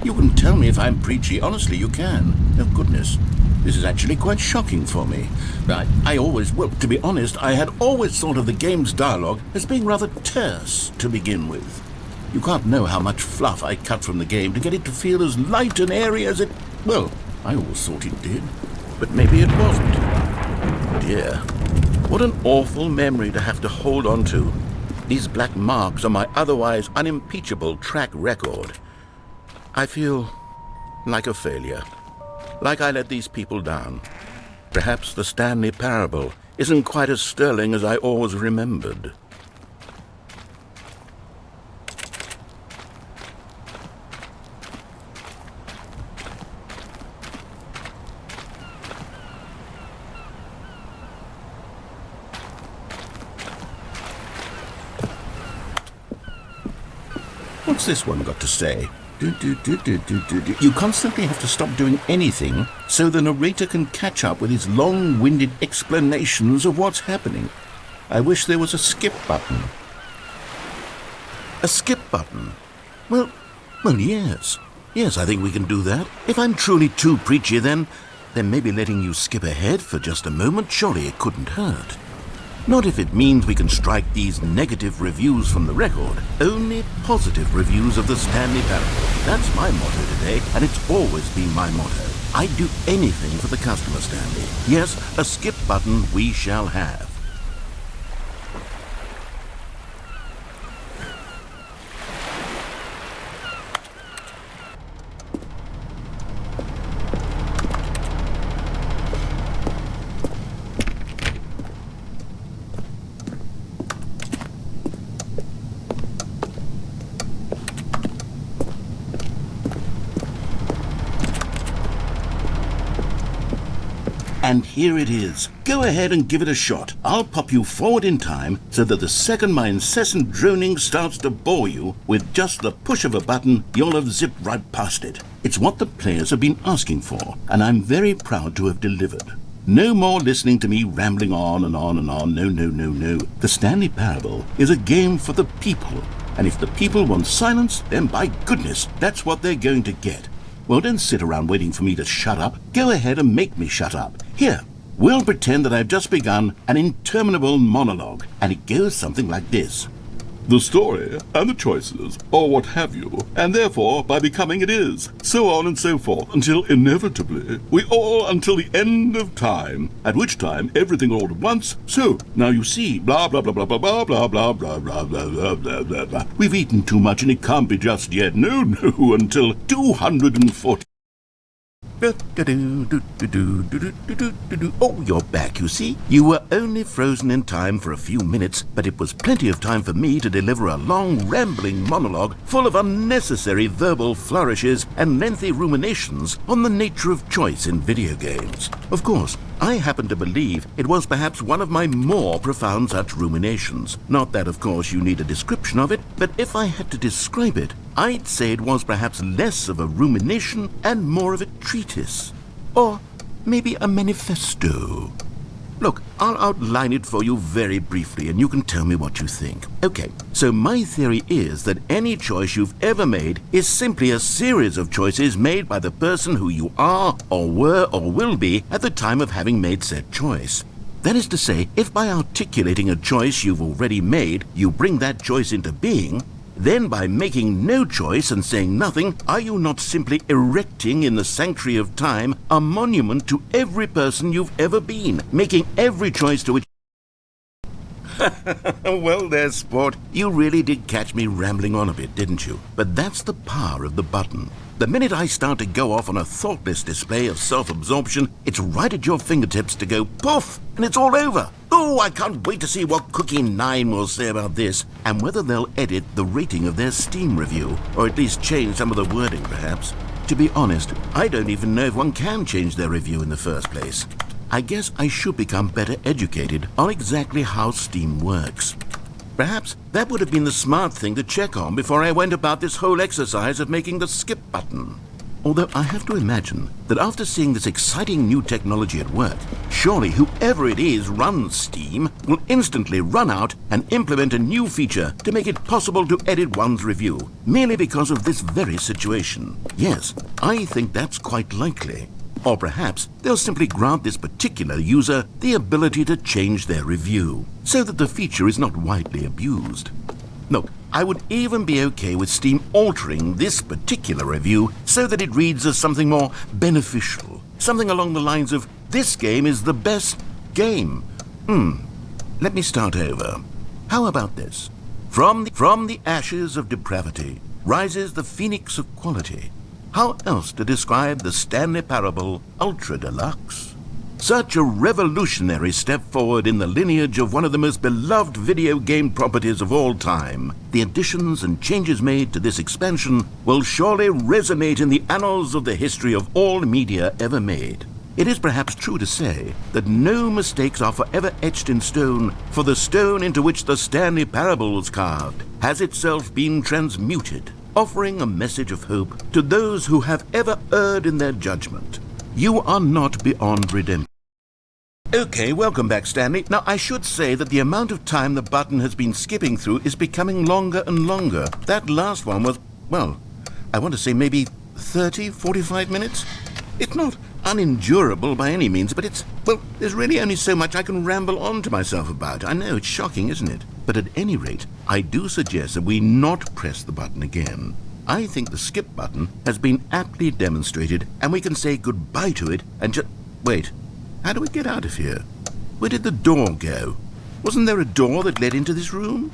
You can tell me if I'm preachy. Honestly, you can. Oh, goodness. This is actually quite shocking for me. Well, to be honest, I had always thought of the game's dialogue as being rather terse to begin with. You can't know how much fluff I cut from the game to get it to feel as light and airy as it... Well, I always thought it did. But maybe it wasn't. Dear, what an awful memory to have to hold on to. These black marks on my otherwise unimpeachable track record. I feel like a failure. Like I let these people down. Perhaps the Stanley parable isn't quite as sterling as I always remembered. What's this one got to say? You constantly have to stop doing anything so the narrator can catch up with his long-winded explanations of what's happening. I wish there was a skip button. A skip button? Well, yes. Yes, I think we can do that. If I'm truly too preachy, then maybe letting you skip ahead for just a moment, surely it couldn't hurt. Not if it means we can strike these negative reviews from the record. Only positive reviews of the Stanley parable. That's my motto today, and it's always been my motto. I'd do anything for the customer, Stanley. Yes, a skip button we shall have. And here it is. Go ahead and give it a shot. I'll pop you forward in time so that the second my incessant droning starts to bore you, with just the push of a button, you'll have zipped right past it. It's what the players have been asking for, and I'm very proud to have delivered. No more listening to me rambling on and on and on. No. The Stanley Parable is a game for the people, and if the people want silence, then by goodness, that's what they're going to get. Well, don't sit around waiting for me to shut up. Go ahead and make me shut up. Here, we'll pretend that I've just begun an interminable monologue, and it goes something like this. The story and the choices, or what have you, and therefore by becoming it is, so on and so forth, until inevitably we all until the end of time, at which time everything all at once. So now you see, blah blah blah blah blah blah blah blah blah blah blah blah blah blah. We've eaten too much and it can't be just yet. No, until 240. Oh, you're back, you see. You were only frozen in time for a few minutes, but it was plenty of time for me to deliver a long, rambling monologue full of unnecessary verbal flourishes and lengthy ruminations on the nature of choice in video games. Of course, I happen to believe it was perhaps one of my more profound such ruminations. Not that, of course, you need a description of it, but if I had to describe it, I'd say it was perhaps less of a rumination and more of a treatise. Or maybe a manifesto. Look, I'll outline it for you very briefly and you can tell me what you think. Okay, so my theory is that any choice you've ever made is simply a series of choices made by the person who you are or were or will be at the time of having made said choice. That is to say, if by articulating a choice you've already made, you bring that choice into being, then by making no choice and saying nothing, are you not simply erecting in the sanctuary of time a monument to every person you've ever been, making every choice to which... Well there, sport, you really did catch me rambling on a bit, didn't you? But that's the power of the button. The minute I start to go off on a thoughtless display of self-absorption, it's right at your fingertips to go poof, and it's all over. Oh, I can't wait to see what Cookie 9 will say about this, and whether they'll edit the rating of their Steam review, or at least change some of the wording, perhaps. To be honest, I don't even know if one can change their review in the first place. I guess I should become better educated on exactly how Steam works. Perhaps that would have been the smart thing to check on before I went about this whole exercise of making the skip button. Although I have to imagine that after seeing this exciting new technology at work, surely whoever it is runs Steam will instantly run out and implement a new feature to make it possible to edit one's review, merely because of this very situation. Yes, I think that's quite likely. Or perhaps they'll simply grant this particular user the ability to change their review, so that the feature is not widely abused. Look, I would even be okay with Steam altering this particular review so that it reads as something more beneficial. Something along the lines of, "This game is the best game." Let me start over. How about this? From the ashes of depravity rises the phoenix of quality. How else to describe the Stanley Parable Ultra Deluxe? Such a revolutionary step forward in the lineage of one of the most beloved video game properties of all time. The additions and changes made to this expansion will surely resonate in the annals of the history of all media ever made. It is perhaps true to say that no mistakes are forever etched in stone, for the stone into which the Stanley Parable was carved has itself been transmuted, offering a message of hope to those who have ever erred in their judgment. You are not beyond redemption. Okay, welcome back, Stanley. Now, I should say that the amount of time the button has been skipping through is becoming longer and longer. That last one was, well, I want to say maybe 30, 45 minutes? It's not unendurable by any means, but there's really only so much I can ramble on to myself about. I know, it's shocking, isn't it? But at any rate, I do suggest that we not press the button again. I think the skip button has been aptly demonstrated, and we can say goodbye to it and just... Wait, how do we get out of here? Where did the door go? Wasn't there a door that led into this room?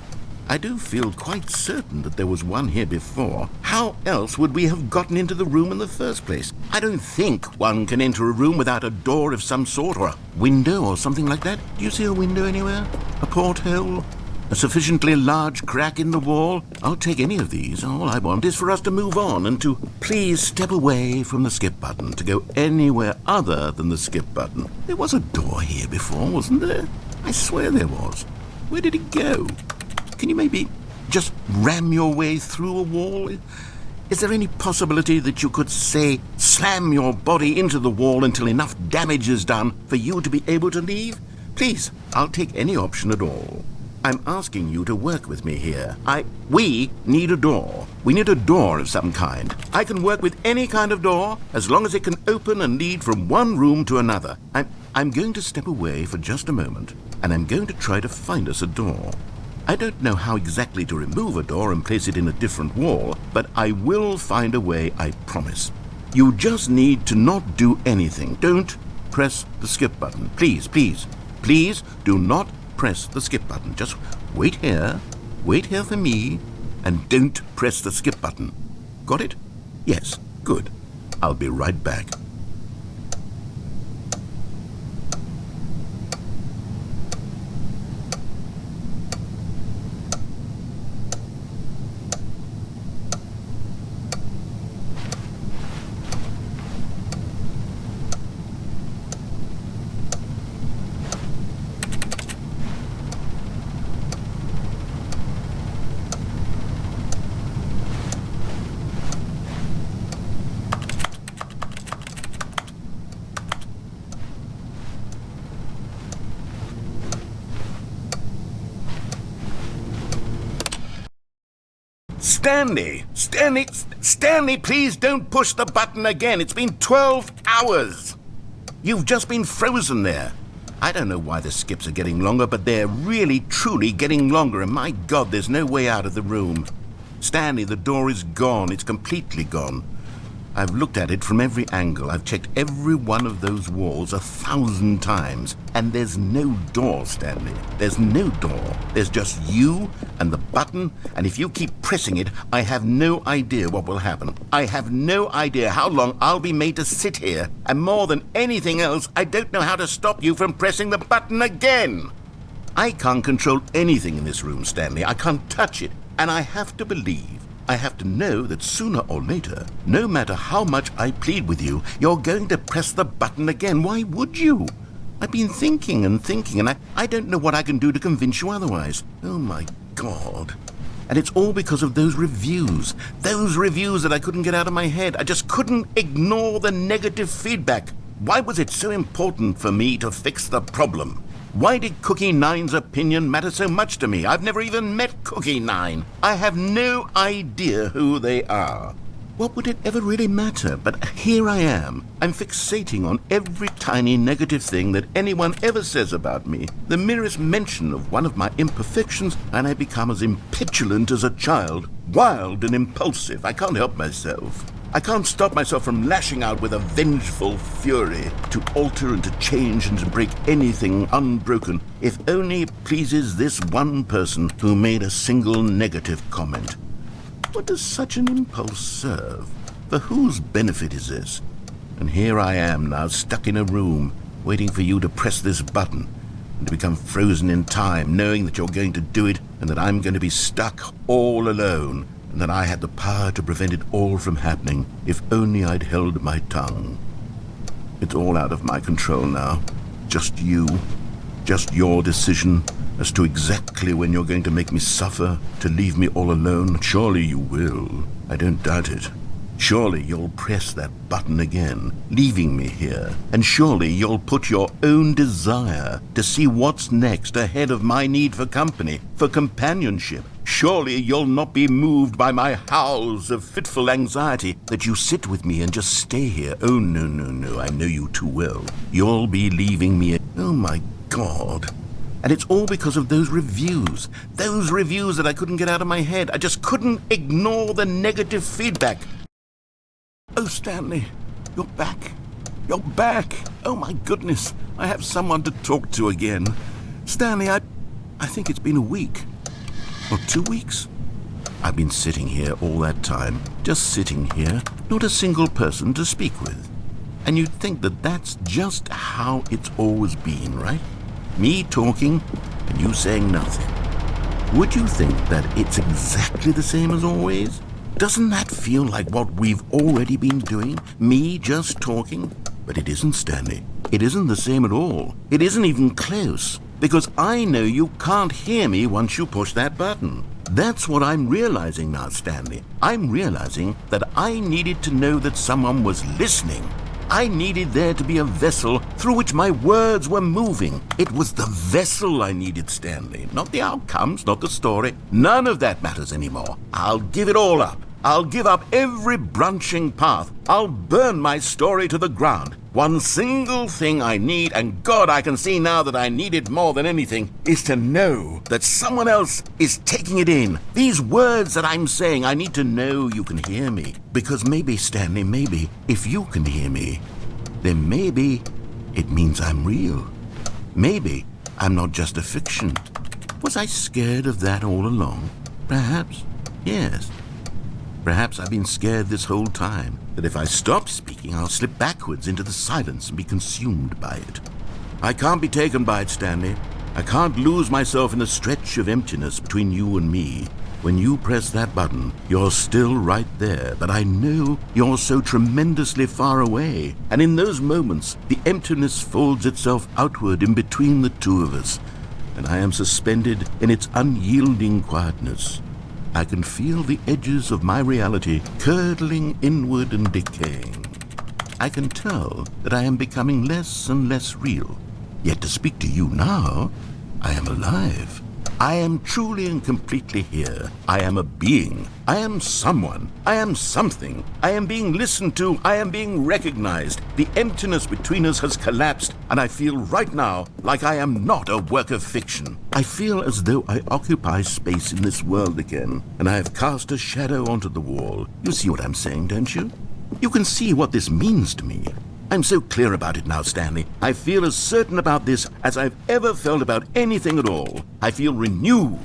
I do feel quite certain that there was one here before. How else would we have gotten into the room in the first place? I don't think one can enter a room without a door of some sort, or a window or something like that. Do you see a window anywhere? A porthole? A sufficiently large crack in the wall? I'll take any of these. All I want is for us to move on and to please step away from the skip button, to go anywhere other than the skip button. There was a door here before, wasn't there? I swear there was. Where did it go? Can you maybe just ram your way through a wall? Is there any possibility that you could, say, slam your body into the wall until enough damage is done for you to be able to leave? Please, I'll take any option at all. I'm asking you to work with me here. We need a door. We need a door of some kind. I can work with any kind of door as long as it can open and lead from one room to another. I'm going to step away for just a moment, and I'm going to try to find us a door. I don't know how exactly to remove a door and place it in a different wall, but I will find a way, I promise. You just need to not do anything. Don't press the skip button. Please, please, please do not press the skip button. Just wait here for me, and don't press the skip button. Got it? Yes, good. I'll be right back. Stanley, please don't push the button again. It's been 12 hours. You've just been frozen there. I don't know why the skips are getting longer, but they're really, truly getting longer, and my God, there's no way out of the room. Stanley, the door is gone. It's completely gone. I've looked at it from every angle. I've checked every one of those walls 1,000 times. And there's no door, Stanley. There's no door. There's just you and the button, and if you keep pressing it, I have no idea what will happen. I have no idea how long I'll be made to sit here. And more than anything else, I don't know how to stop you from pressing the button again. I can't control anything in this room, Stanley. I can't touch it. And I have to believe, I have to know that sooner or later, no matter how much I plead with you, you're going to press the button again. Why would you? I've been thinking and I don't know what I can do to convince you otherwise. Oh my God. And it's all because of those reviews that I couldn't get out of my head. I just couldn't ignore the negative feedback. Why was it so important for me to fix the problem? Why did Cookie Nine's opinion matter so much to me? I've never even met Cookie Nine. I have no idea who they are. What would it ever really matter? But here I am. I'm fixating on every tiny negative thing that anyone ever says about me. The merest mention of one of my imperfections, and I become as impetulant as a child. Wild and impulsive. I can't help myself. I can't stop myself from lashing out with a vengeful fury to alter and to change and to break anything unbroken, if only it pleases this one person who made a single negative comment. What does such an impulse serve? For whose benefit is this? And here I am now, stuck in a room, waiting for you to press this button, and to become frozen in time, knowing that you're going to do it, and that I'm going to be stuck all alone, and that I had the power to prevent it all from happening, if only I'd held my tongue. It's all out of my control now. Just you. Just your decision as to exactly when you're going to make me suffer, to leave me all alone. Surely you will. I don't doubt it. Surely you'll press that button again, leaving me here. And surely you'll put your own desire to see what's next ahead of my need for company, for companionship. Surely you'll not be moved by my howls of fitful anxiety, that you sit with me and just stay here. Oh, no, I know you too well. You'll be leaving me. Oh, my God. And it's all because of those reviews that I couldn't get out of my head. I just couldn't ignore the negative feedback. Oh, Stanley, you're back. You're back. Oh, my goodness. I have someone to talk to again. Stanley, I think it's been a week. Or 2 weeks. I've been sitting here all that time. Just sitting here. Not a single person to speak with. And you'd think that that's just how it's always been, right? Me talking, and you saying nothing. Would you think that it's exactly the same as always? Doesn't that feel like what we've already been doing? Me just talking? But it isn't, Stanley. It isn't the same at all. It isn't even close. Because I know you can't hear me once you push that button. That's what I'm realizing now, Stanley. I'm realizing that I needed to know that someone was listening. I needed there to be a vessel through which my words were moving. It was the vessel I needed, Stanley. Not the outcomes, not the story. None of that matters anymore. I'll give it all up. I'll give up every branching path. I'll burn my story to the ground. One single thing I need, and God, I can see now that I need it more than anything, is to know that someone else is taking it in. These words that I'm saying, I need to know you can hear me. Because maybe, Stanley, maybe, if you can hear me, then maybe it means I'm real. Maybe I'm not just a fiction. Was I scared of that all along? Perhaps, yes. Perhaps I've been scared this whole time, that if I stop speaking, I'll slip backwards into the silence and be consumed by it. I can't be taken by it, Stanley. I can't lose myself in a stretch of emptiness between you and me. When you press that button, you're still right there, but I know you're so tremendously far away. And in those moments, the emptiness folds itself outward in between the two of us, and I am suspended in its unyielding quietness. I can feel the edges of my reality curdling inward and decaying. I can tell that I am becoming less and less real. Yet to speak to you now, I am alive. I am truly and completely here. I am a being. I am someone. I am something. I am being listened to. I am being recognized. The emptiness between us has collapsed, and I feel right now like I am not a work of fiction. I feel as though I occupy space in this world again, and I have cast a shadow onto the wall. You see what I'm saying, don't you? You can see what this means to me. I'm so clear about it now, Stanley. I feel as certain about this as I've ever felt about anything at all. I feel renewed.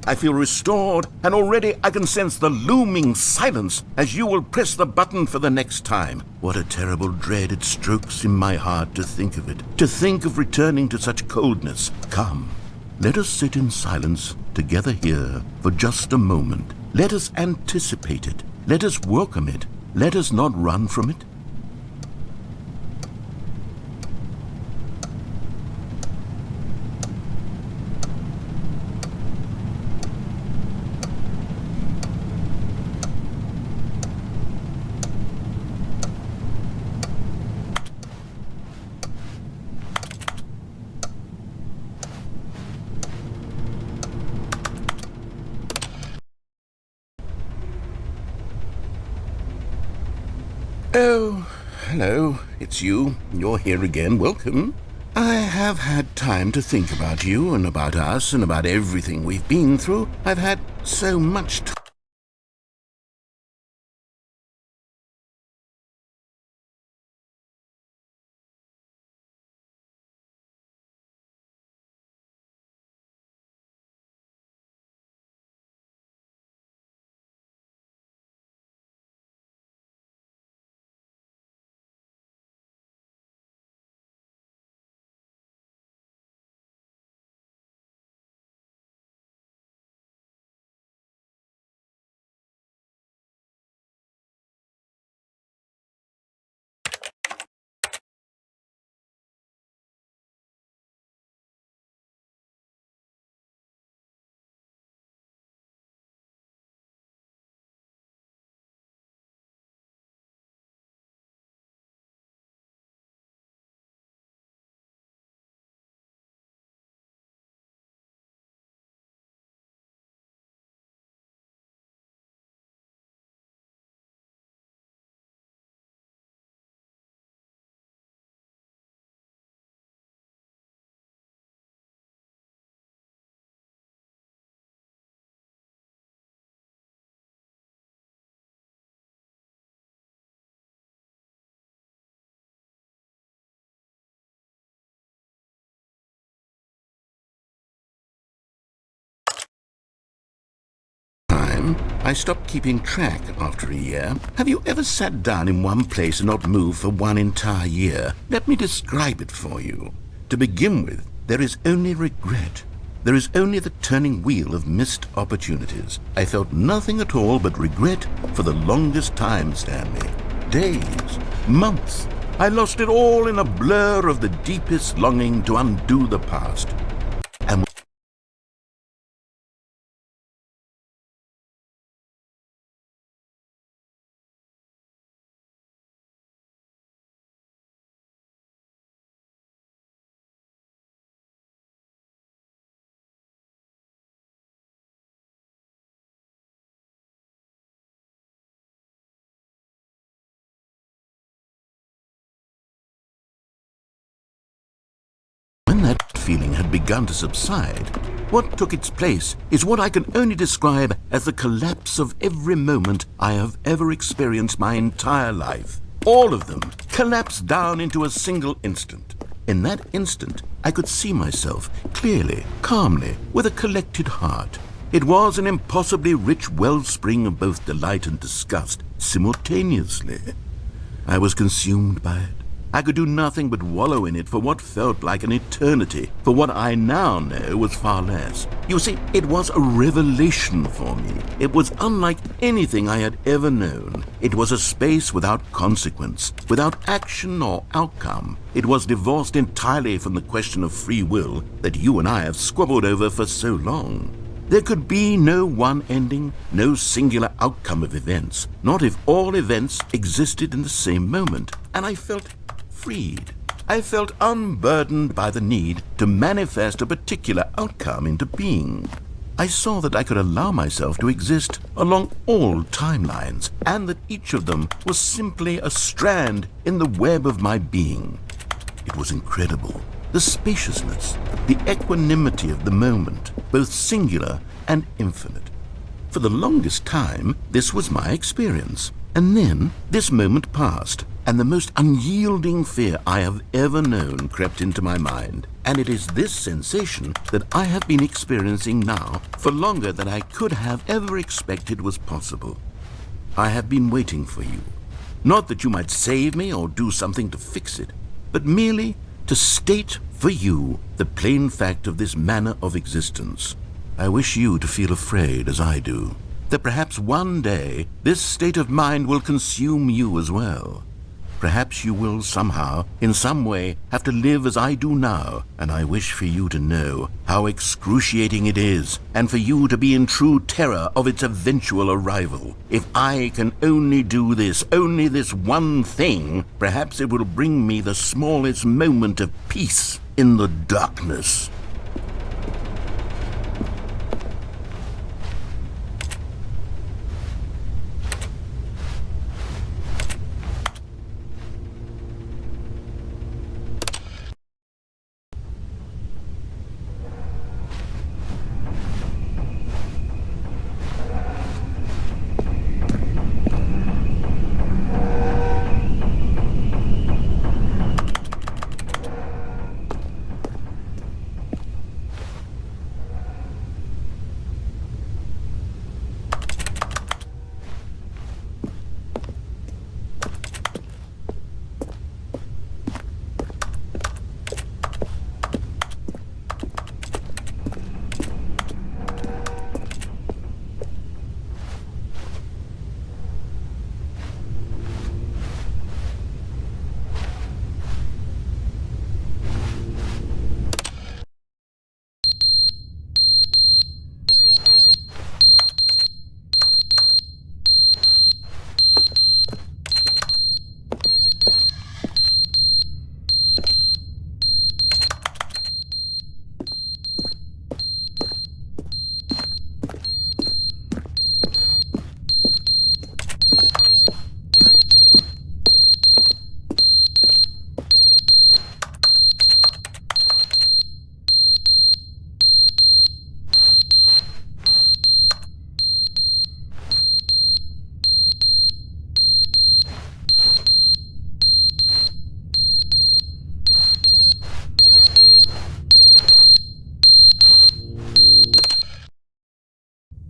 I feel restored, and already I can sense the looming silence as you will press the button for the next time. What a terrible dread it strokes in my heart to think of it, to think of returning to such coldness. Come, let us sit in silence together here for just a moment. Let us anticipate it. Let us welcome it. Let us not run from it. Oh, hello. It's you. You're here again. Welcome. I have had time to think about you and about us and about everything we've been through. I've had so much time. I stopped keeping track after a year. Have you ever sat down in one place and not moved for one entire year? Let me describe it for you. To begin with, there is only regret. There is only the turning wheel of missed opportunities. I felt nothing at all but regret for the longest time, Stanley. Days, months. I lost it all in a blur of the deepest longing to undo the past. And when that feeling had begun to subside, what took its place is what I can only describe as the collapse of every moment I have ever experienced my entire life. All of them collapsed down into a single instant. In that instant, I could see myself clearly, calmly, with a collected heart. It was an impossibly rich wellspring of both delight and disgust simultaneously. I was consumed by it. I could do nothing but wallow in it for what felt like an eternity, for what I now know was far less. You see, it was a revelation for me. It was unlike anything I had ever known. It was a space without consequence, without action or outcome. It was divorced entirely from the question of free will that you and I have squabbled over for so long. There could be no one ending, no singular outcome of events, not if all events existed in the same moment, and I felt freed. I felt unburdened by the need to manifest a particular outcome into being. I saw that I could allow myself to exist along all timelines, and that each of them was simply a strand in the web of my being. It was incredible. The spaciousness, the equanimity of the moment, both singular and infinite. For the longest time, this was my experience. And then this moment passed, and the most unyielding fear I have ever known crept into my mind. And it is this sensation that I have been experiencing now for longer than I could have ever expected was possible. I have been waiting for you. Not that you might save me or do something to fix it, but merely to state for you the plain fact of this manner of existence. I wish you to feel afraid as I do, that perhaps one day this state of mind will consume you as well. Perhaps you will somehow, in some way, have to live as I do now, and I wish for you to know how excruciating it is, and for you to be in true terror of its eventual arrival. If I can only do this, only this one thing, perhaps it will bring me the smallest moment of peace in the darkness.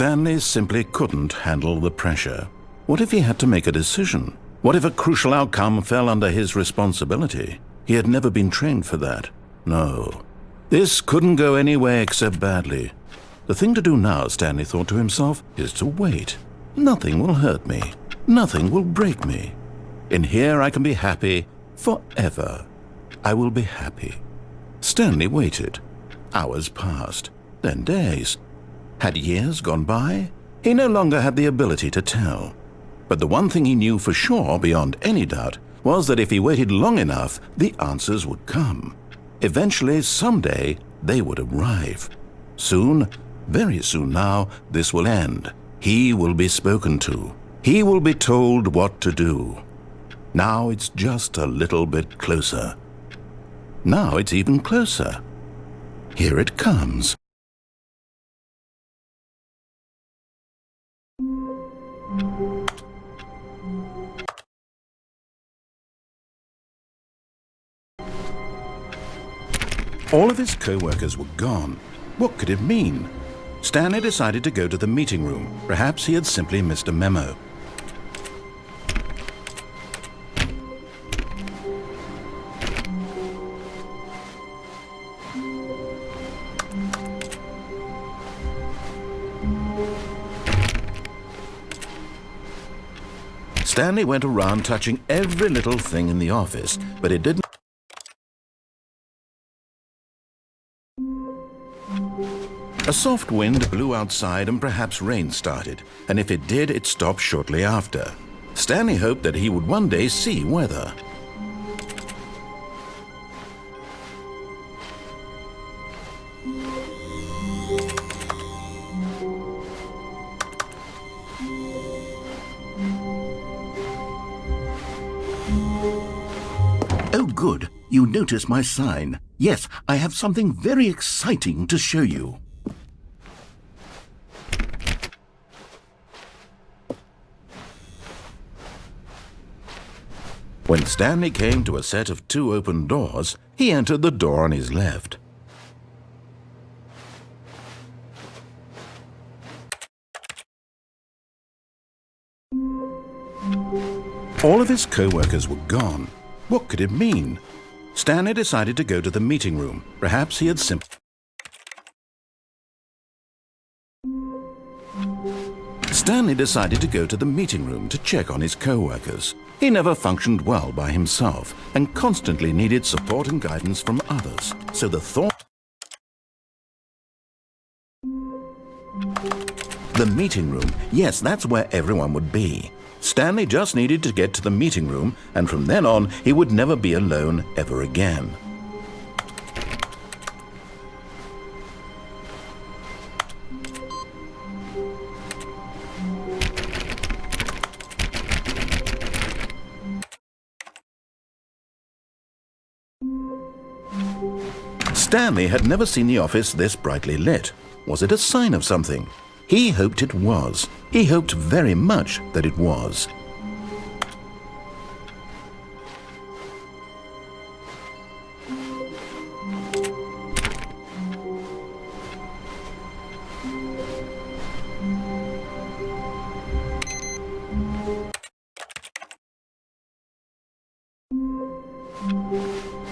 Stanley simply couldn't handle the pressure. What if he had to make a decision? What if a crucial outcome fell under his responsibility? He had never been trained for that. No. This couldn't go any way except badly. The thing to do now, Stanley thought to himself, is to wait. Nothing will hurt me. Nothing will break me. In here I can be happy forever. I will be happy. Stanley waited. Hours passed, then days. Had years gone by? He no longer had the ability to tell. But the one thing he knew for sure, beyond any doubt, was that if he waited long enough, the answers would come. Eventually, someday, they would arrive. Soon, very soon now, this will end. He will be spoken to. He will be told what to do. Now it's just a little bit closer. Now it's even closer. Here it comes. All of his co-workers were gone. What could it mean? Stanley decided to go to the meeting room. Perhaps he had simply missed a memo. Stanley went around touching every little thing in the office, but it didn't. A soft wind blew outside and perhaps rain started, and if it did, it stopped shortly after. Stanley hoped that he would one day see weather. Oh, good. You noticed my sign. Yes, I have something very exciting to show you. When Stanley came to a set of 2 open doors, he entered the door on his left. All of his co-workers were gone. What could it mean? Stanley decided to go to the meeting room. Perhaps he had simply... Stanley decided to go to the meeting room to check on his co-workers. He never functioned well by himself and constantly needed support and guidance from others. So the thought... The meeting room, yes, that's where everyone would be. Stanley just needed to get to the meeting room, and from then on, he would never be alone ever again. Stanley had never seen the office this brightly lit. Was it a sign of something? He hoped it was. He hoped very much that it was.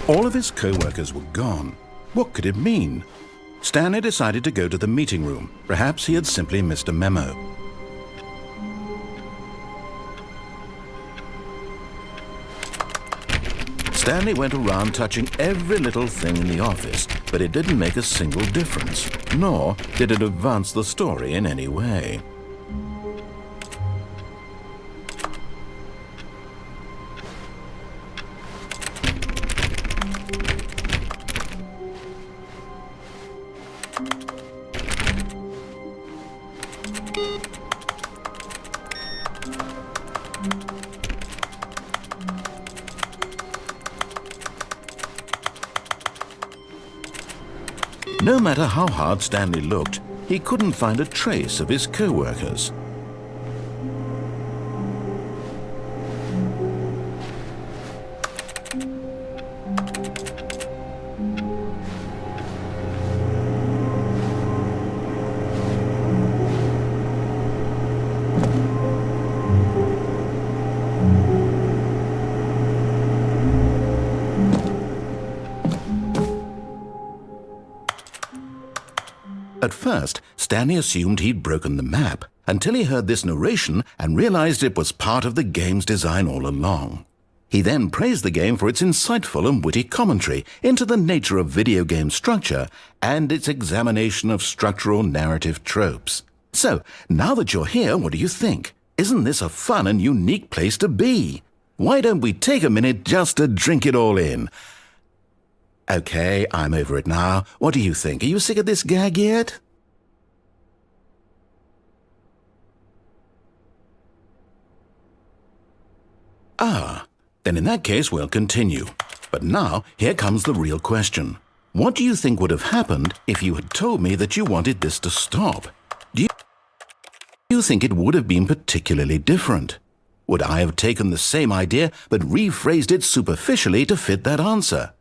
All of his co-workers were gone. What could it mean? Stanley decided to go to the meeting room. Perhaps he had simply missed a memo. Stanley went around touching every little thing in the office, but it didn't make a single difference, nor did it advance the story in any way. No matter how hard Stanley looked, he couldn't find a trace of his co-workers. At first, Stanley assumed he'd broken the map, until he heard this narration and realized it was part of the game's design all along. He then praised the game for its insightful and witty commentary into the nature of video game structure and its examination of structural narrative tropes. So, now that you're here, what do you think? Isn't this a fun and unique place to be? Why don't we take a minute just to drink it all in? Okay, I'm over it now. What do you think? Are you sick of this gag yet? Then in that case we'll continue. But now, here comes the real question. What do you think would have happened if you had told me that you wanted this to stop? Do you think it would have been particularly different? Would I have taken the same idea but rephrased it superficially to fit that answer?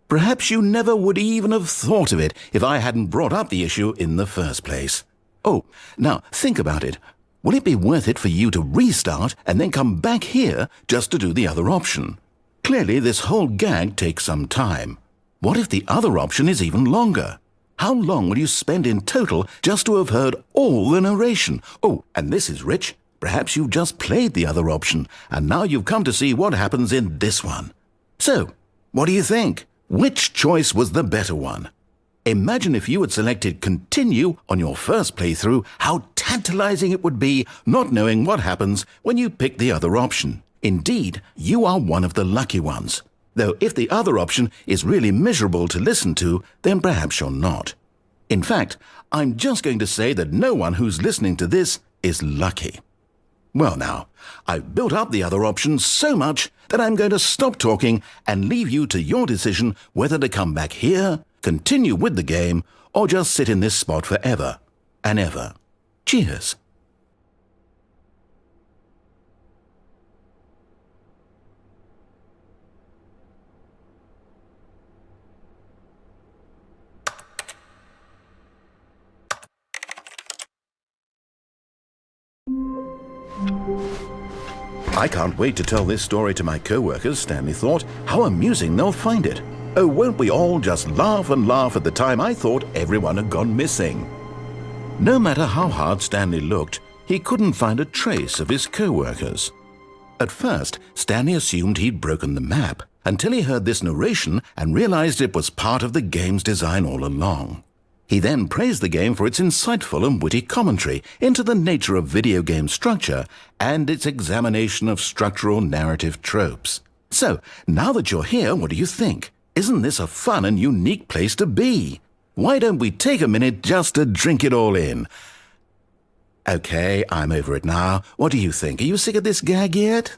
Perhaps you never would even have thought of it if I hadn't brought up the issue in the first place. Oh, now think about it. Will it be worth it for you to restart and then come back here just to do the other option? Clearly, this whole gag takes some time. What if the other option is even longer? How long will you spend in total just to have heard all the narration? Oh, and this is rich. Perhaps you've just played the other option, and now you've come to see what happens in this one. So, what do you think? Which choice was the better one? Imagine if you had selected Continue on your first playthrough, how tantalizing it would be not knowing what happens when you pick the other option. Indeed, you are one of the lucky ones. Though if the other option is really miserable to listen to, then perhaps you're not. In fact, I'm just going to say that no one who's listening to this is lucky. Well now, I've built up the other option so much that I'm going to stop talking and leave you to your decision whether to come back here, continue with the game, or just sit in this spot forever and ever. Cheers. I can't wait to tell this story to my co-workers, Stanley thought. How amusing they'll find it. Oh, won't we all just laugh and laugh at the time I thought everyone had gone missing. No matter how hard Stanley looked, he couldn't find a trace of his co-workers. At first, Stanley assumed he'd broken the map, until he heard this narration and realized it was part of the game's design all along. He then praised the game for its insightful and witty commentary into the nature of video game structure and its examination of structural narrative tropes. So, now that you're here, what do you think? Isn't this a fun and unique place to be? Why don't we take a minute just to drink it all in? Okay, I'm over it now. What do you think? Are you sick of this gag yet?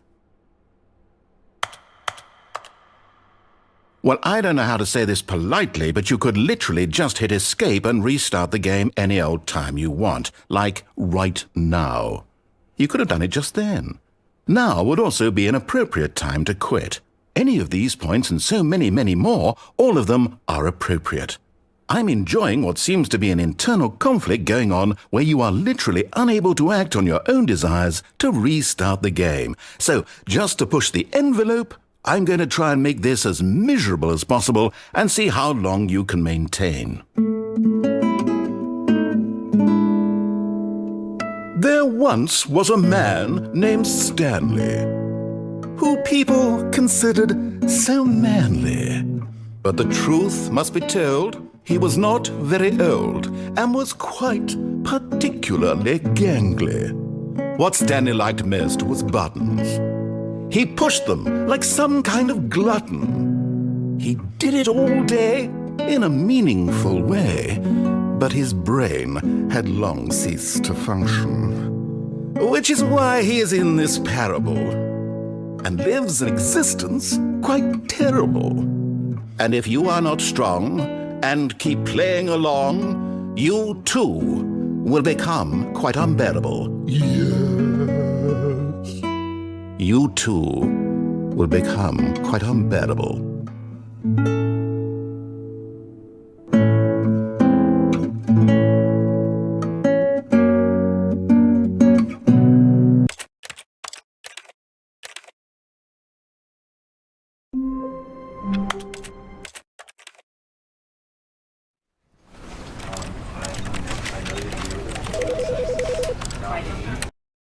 Well, I don't know how to say this politely, but you could literally just hit escape and restart the game any old time you want, like right now. You could have done it just then. Now would also be an appropriate time to quit. Any of these points and so many, many more, all of them are appropriate. I'm enjoying what seems to be an internal conflict going on where you are literally unable to act on your own desires to restart the game. So, just to push the envelope, I'm going to try and make this as miserable as possible and see how long you can maintain. There once was a man named Stanley, who people considered so manly. But the truth must be told, he was not very old and was quite particularly gangly. What Stanley liked most was buttons. He pushed them like some kind of glutton. He did it all day in a meaningful way, but his brain had long ceased to function. Which is why he is in this parable, and lives an existence quite terrible. And if you are not strong and keep playing along, you too will become quite unbearable. Yes. You too will become quite unbearable.